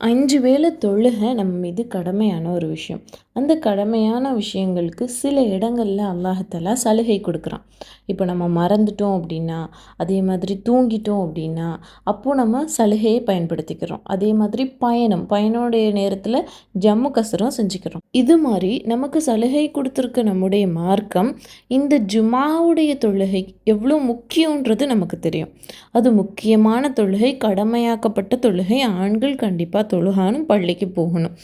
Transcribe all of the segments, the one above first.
5 வேளை தொழுகை நம்ம மீது கடமையான ஒரு விஷயம். அந்த கடமையான விஷயங்களுக்கு சில இடங்கள்ல அல்லாஹ் சலுகை கொடுக்குறான். இப்போ நம்ம மறந்துட்டோம் அப்படின்னா, அதே மாதிரி தூங்கிட்டோம் அப்படின்னா, அப்போது நம்ம சலுகையை பயன்படுத்திக்கிறோம். அதே மாதிரி பயணோடைய நேரத்தில் ஜம்மு கசரும் செஞ்சுக்கிறோம். இது மாதிரி நமக்கு சலுகை கொடுத்துருக்க நம்முடைய மார்க்கம் இந்த ஜுமாவுடைய தொழுகை எவ்வளோ முக்கியன்றது நமக்கு தெரியும். அது முக்கியமான தொழுகை, கடமையாக்கப்பட்ட தொழுகை. ஆண்கள் கண்டிப்பாக தொழுகானும் பள்ளிக்கு போகணும்.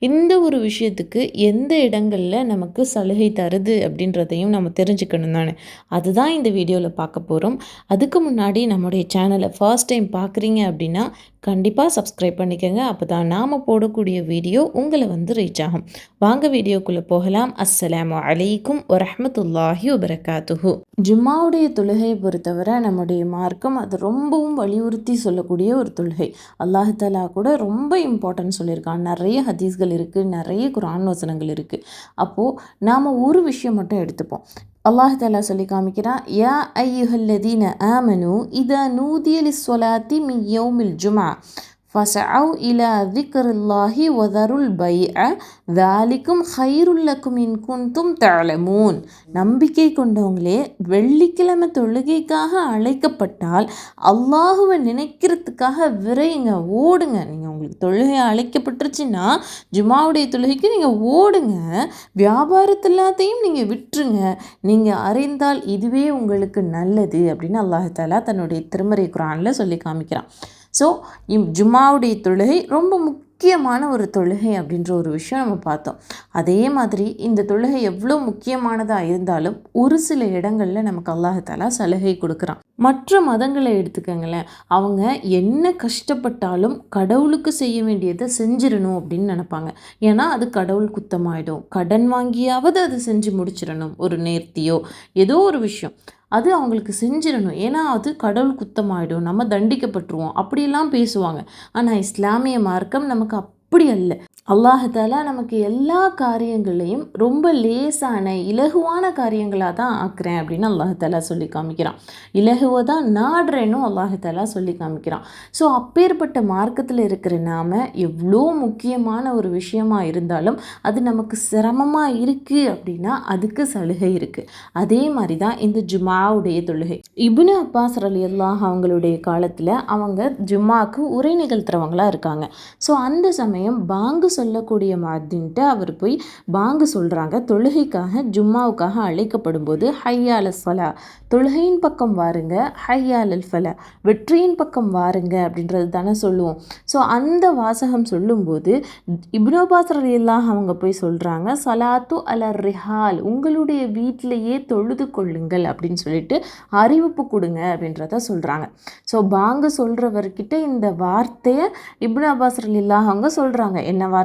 இந்த ஒரு விஷயத்துக்கு எந்த இடங்களில் நமக்கு சலுகை தருது அப்படின்றதையும் நம்ம தெரிஞ்சுக்கணும் தானே. அதுதான் இந்த வீடியோவில் பார்க்க போகிறோம். அதுக்கு முன்னாடி நம்முடைய சேனலை ஃபர்ஸ்ட் டைம் பார்க்குறீங்க அப்படின்னா கண்டிப்பாக சப்ஸ்கிரைப் பண்ணிக்கோங்க. அப்போ தான் நாம் போடக்கூடிய வீடியோ உங்களை ரீச் ஆகும். வாங்க வீடியோக்குள்ளே போகலாம். அஸ்ஸலாமு அலைக்கும் வரஹ்மத்துல்லாஹி வபரகாத்துஹு. ஜும்மாவுடைய தொழுகையை பொறுத்தவரை நம்முடைய மார்க்கம் அது ரொம்பவும் வலியுறுத்தி சொல்லக்கூடிய ஒரு தொழுகை. அல்லாஹ் தஆலா கூட ரொம்ப இம்பார்ட்டன்ட் சொல்லியிருக்கான். நிறைய ஹதீஸ்கள் இருக்குது, நிறைய குர்ஆன் வசனங்கள் இருக்குது. அப்போது நாம் ஒரு விஷயம் மட்டும் எடுத்துப்போம். அல்லாஹ் தஆலா சொல்லி காமிக்கிறான், யா ஐயுஹல்லதீன ஆமனு இதா நூதிய லிஸ்ஸலாத்தி மின் யௌமில் ஜும்ஆ ஃபஸஅவ் இலா திக்ரில்லாஹி வதருல் பைஅ தாலிக்கும் ஹைருல்லக்கும் இன் குன்தும் தஅலமூன். நம்பிக்கை கொண்டவங்களே, வெள்ளிக்கிழமை தொழுகைக்காக அழைக்கப்பட்டால் அல்லாஹுவை நினைக்கிறதுக்காக விரைங்க, ஓடுங்க. நீங்கள் உங்களுக்கு தொழுகை அழைக்கப்பட்டுருச்சுன்னா ஜுமாவுடைய தொழுகைக்கு நீங்கள் ஓடுங்க. வியாபாரத்து எல்லாத்தையும் நீங்கள் விட்டுருங்க. நீங்கள் அறிந்தால் இதுவே உங்களுக்கு நல்லது அப்படின்னு அல்லாஹ் தஆலா தன்னுடைய திருமறை குர்ஆனில் சொல்லி காமிக்கிறான். ஸோ ஜும்மாவுடைய தொழுகை ரொம்ப முக்கியமான ஒரு தொழுகை அப்படின்ற ஒரு விஷயம் நம்ம பார்த்தோம். அதே மாதிரி இந்த தொழுகை எவ்வளோ முக்கியமானதாக இருந்தாலும் ஒரு சில இடங்களில் நமக்கு அல்லாஹ் தஆலா சலுகை கொடுக்குறான். மற்ற மதங்களை எடுத்துக்கங்களேன், அவங்க என்ன கஷ்டப்பட்டாலும் கடவுளுக்கு செய்ய வேண்டியதை செஞ்சிடணும் அப்படின்னு நினைப்பாங்க. ஏன்னா அது கடவுள் குத்தமாயிடும். கடன் வாங்கியாவது அதை செஞ்சு முடிச்சிடணும். ஒரு நேர்த்தியோ ஏதோ ஒரு விஷயம் அது அவங்களுக்கு செஞ்சிடணும். ஏன்னா அது கடவுள் குத்தமாயிடும், நம்ம தண்டிக்கப்பட்டுருவோம், அப்படியெல்லாம் பேசுவாங்க. ஆனால் இஸ்லாமிய மார்க்கம் நமக்கு அப்படி அல்ல. அல்லாஹ் தஆலா நமக்கு எல்லா காரியங்களையும் ரொம்ப லேசான இலகுவான காரியங்களாக தான் ஆக்குறேன் அப்படின்னு அல்லாஹ் தஆலா சொல்லி காமிக்கிறான். இலகுவை தான் நாடுறேன்னும் அல்லாஹ் தஆலா சொல்லி காமிக்கிறான். ஸோ அப்பேற்பட்ட மார்க்கத்தில் இருக்கிற நாம் எவ்வளோ முக்கியமான ஒரு விஷயமா இருந்தாலும் அது நமக்கு சிரமமாக இருக்குது அப்படின்னா அதுக்கு சலுகை இருக்குது. அதே மாதிரி தான் இந்த ஜும்மாவுடைய தொழுகை. இப்னு அப்பாஸ் ரலியல்லாஹு அவங்களுடைய காலத்தில் அவங்க ஜும்மாவுக்கு உரை நிகழ்த்துறவங்களாக இருக்காங்க. ஸோ அந்த சமயம் பாங்கு சொல்லக்கூடிய மாதின்ட்டு அவர் போய் பாங்கு சொல்கிறாங்க. தொழுகைக்காக ஜும்மாவுக்காக அழைக்கப்படும் போது ஹய்யால ஸலா, தொழுகையின் பக்கம் வாருங்க, ஹய்யாலல் ஃபலா, வெற்றியின் பக்கம் வாருங்க அப்படின்றது தானே சொல்லுவோம். ஸோ அந்த வாசகம் சொல்லும்போது இப்னு அப்பாஸ் ரலியல்லாஹு அவங்க போய் சொல்கிறாங்க, சலாத்து அலர் ரிஹால், உங்களுடைய வீட்டிலையே தொழுது கொள்ளுங்கள் அப்படின்னு சொல்லிட்டு அறிவிப்பு கொடுங்க அப்படின்றத சொல்கிறாங்க. ஸோ பாங்கு சொல்கிறவர்கிட்ட இந்த வார்த்தையை இப்னு அப்பாஸ் ரலியல்லாஹு அவங்க சொல்கிறாங்க. என்ன வார்த்தை?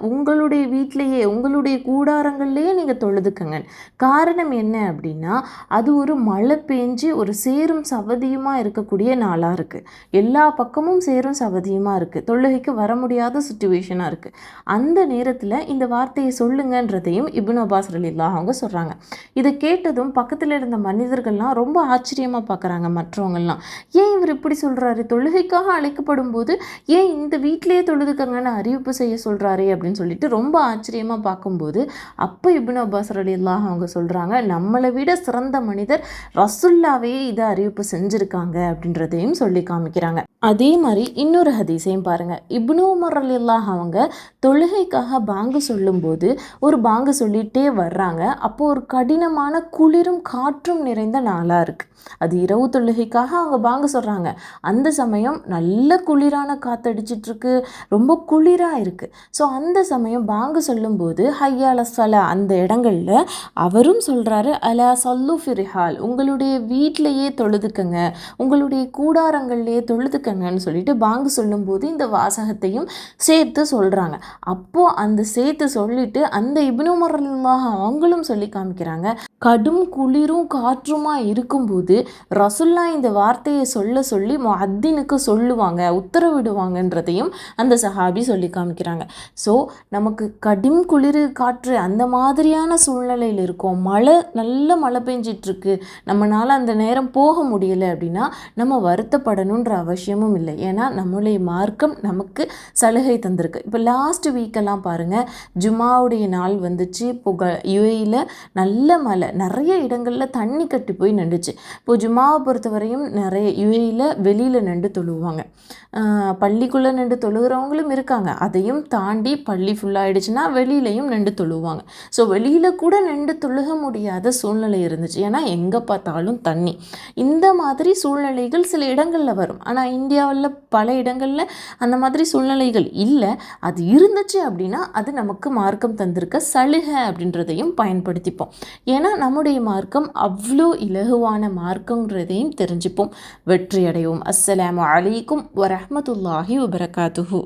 உங்களுடைய வீட்டிலையே, உங்களுடைய கூடாரங்கள்லேயே நீங்கள் தொழுதுக்கங்க. காரணம் என்ன அப்படின்னா அது ஒரு மழை பெஞ்சு ஒரு சேரும் சவதியுமாக இருக்கக்கூடிய நாளாக இருக்குது. எல்லா பக்கமும் சேரும் சவதியுமாக இருக்குது. தொழுகைக்கு வர முடியாத சுச்சுவேஷனாக இருக்குது. அந்த நேரத்தில் இந்த வார்த்தையை சொல்லுங்கன்றதையும் இப்னு அப்பாஸ் ரலியல்லாஹு அவங்க சொல்கிறாங்க. இதை கேட்டதும் பக்கத்தில் இருந்த மனிதர்கள்லாம் ரொம்ப ஆச்சரியமாக பார்க்குறாங்க. மற்றவங்கள்லாம், ஏன் இவர் இப்படி சொல்கிறாரு? தொழுகைக்காக அழைக்கப்படும் போது ஏன் இந்த வீட்டிலேயே தொழுதுக்கங்கன்னு அறிவிப்பு செய்ய சொல்கிறாரே அப்படின்னு சொல்லிட்டு ரொம்ப ஆச்சரியமாக பார்க்கும்போது அப்போ இப்னு அப்பாஸ் ரலியல்லாஹு அவங்க சொல்கிறாங்க, நம்மளை விட சிறந்த மனிதர் ரசுல்லாவே இதை அறிவிப்பு செஞ்சுருக்காங்க அப்படின்றதையும் சொல்லி காமிக்கிறாங்க. அதே மாதிரி இன்னொரு ஹதீஸையும் பாருங்கள். இப்னு உமர் ரலியல்லாஹு அவங்க தொழுகைக்காக பாங்கு சொல்லும்போது ஒரு பாங்கு சொல்லிகிட்டே வர்றாங்க. அப்போது ஒரு கடினமான குளிரும் காற்றும் நிறைந்த நாளாக இருக்குது. அது இரவு தொழுகைக்காக அவங்க பாங்கு சொல்கிறாங்க. அந்த சமயம் நல்ல குளிரான காற்றடிச்சிட்ருக்கு, ரொம்ப குளிராக இருக்குது. ஸோ அந்த சமயம் பாங்கு சொல்லும்போது ஹய்யால ஸலா அந்த இடங்களில் அவரும் சொல்கிறாரு, அலா சல்லு ஃபிரிஹால், உங்களுடைய வீட்டிலையே தொழுதுக்கங்க, உங்களுடைய கூடாரங்கள்லேயே தொழுதுக்கங்கன்னு சொல்லிட்டு பாங்கு சொல்லும்போது இந்த வாசகத்தையும் சேர்த்து சொல்கிறாங்க. அப்போது அந்த சேர்த்து சொல்லிட்டு அந்த இப்னு உமர் ரலியல்லாஹு அவங்களும் சொல்லி காமிக்கிறாங்க, கடும் குளிரும் காற்றுமா இருக்கும்போது ரசுல்லா இந்த வார்த்தையை சொல்லி முஅத்தினுக்கு சொல்லுவாங்க, உத்தரவிடுவாங்கன்றதையும் அந்த சஹாபி சொல்லி காமிக்கிறாங்க. ஸோ நமக்கு கடும் குளிர் காற்று அந்த மாதிரியான சூழ்நிலையில் இருக்கோம், நல்ல மழை பெஞ்சிட்ருக்கு, நம்மளால் அந்த நேரம் போக முடியலை அப்படின்னா நம்ம வருத்தப்படணுன்ற அவசியமும் இல்லை. ஏன்னா நம்மளுடைய மார்க்கம் நமக்கு சலுகை தந்திருக்கு. இப்போ லாஸ்ட் வீக்கெல்லாம் பாருங்கள், ஜும்மாவுடைய நாள் வந்துச்சு. இப்போ யுஏயில் நல்ல மழை, நிறைய இடங்களில் தண்ணி கட்டி போய் நின்றுச்சு. இப்போ ஜும்மாவை பொறுத்தவரையும் நிறைய யுஏயில் வெளியில் நின்று தொழுவாங்க, பள்ளிக்குள்ளே நின்று தொழுகிறவங்களும் இருக்காங்க. அதையும் தாண்டி பள்ளி ஃபுல்லாகிடுச்சுன்னா வெளியிலையும் நின்று தொழுவாங்க. ஸோ வெளியில் கூட நின்று தொழுக முடியாத சூழ்நிலை இருந்துச்சு, ஏன்னா எங்கே பார்த்தாலும் தண்ணி. இந்த மாதிரி சூழ்நிலைகள் சில இடங்களில் வரும். ஆனால் இந்தியாவில் பல இடங்களில் அந்த மாதிரி சூழ்நிலைகள் இல்லை. அது இருந்துச்சு அப்படின்னா அது நமக்கு மார்க்கம் தந்திருக்க சலுகை அப்படின்றதையும் பயன்படுத்திப்போம். ஏன்னா நம்முடைய மார்க்கம் அவ்வளோ இலகுவான மார்க்கங்கிறதையும் தெரிஞ்சுப்போம், வெற்றி அடைவோம். அஸ்ஸலாமு அலைக்கும் வரஹ்மத்துல்லாஹி வபரகாத்துஹு.